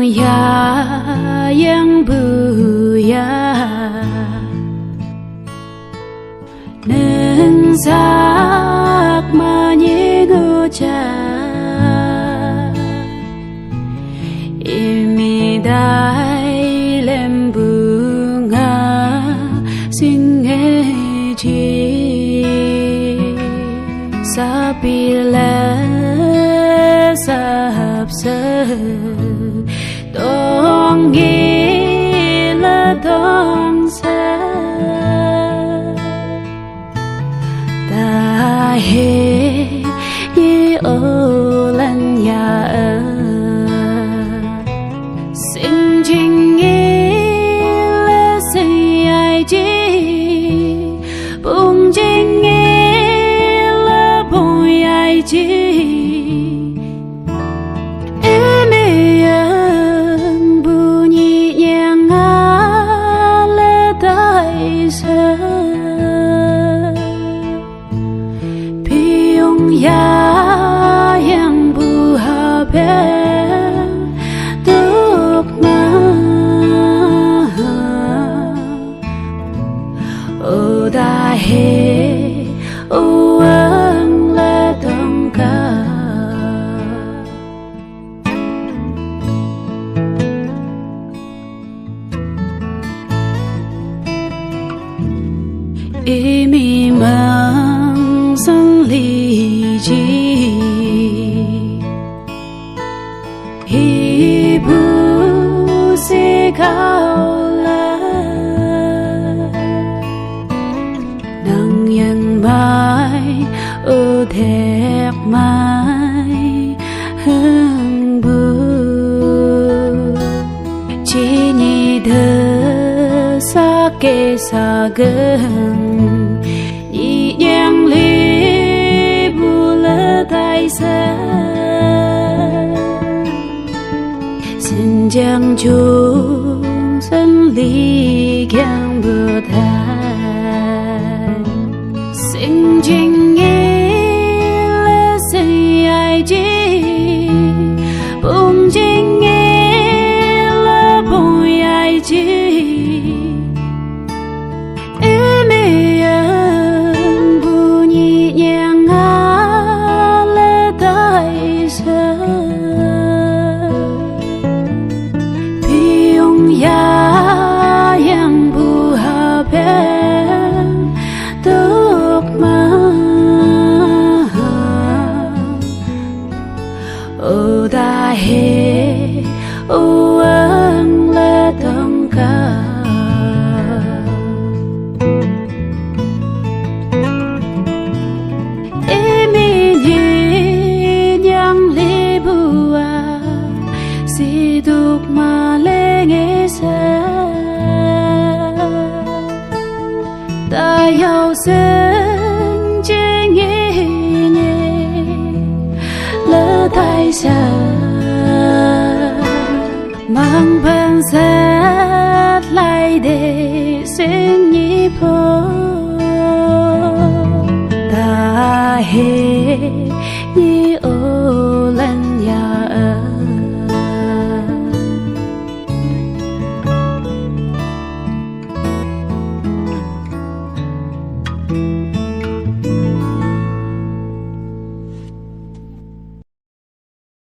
ya yang buya nâng sắc mà nhé ngô cha imi dai lem bunga sing nghe chi sapila sap sơ dong nghe la dong sa ta he ye o lan ya sinh jing nghe la say ai chi bung jing nghe la bung ai chi ya yang buhabe tuk ma o da he o ang la dong ka imi mang sang li chi hi bu se cao la nang yang mai ô thẹt mai hương bu chỉ nhị thơ sa kê sa gần nhị nhang li xin chàng chung sân ly kang bờ than xin chinh nghe là say ai chi bung chinh nghe là bung ai chi ya yang buhabe tuk ma o da he o ang la dong ka emi nhi yang le bua si tuk ma le nghe sa ta yêu sinh chỉ nghe nhẹ lỡ tay xa mang bên sát lại để xin nhị phố ta he nhị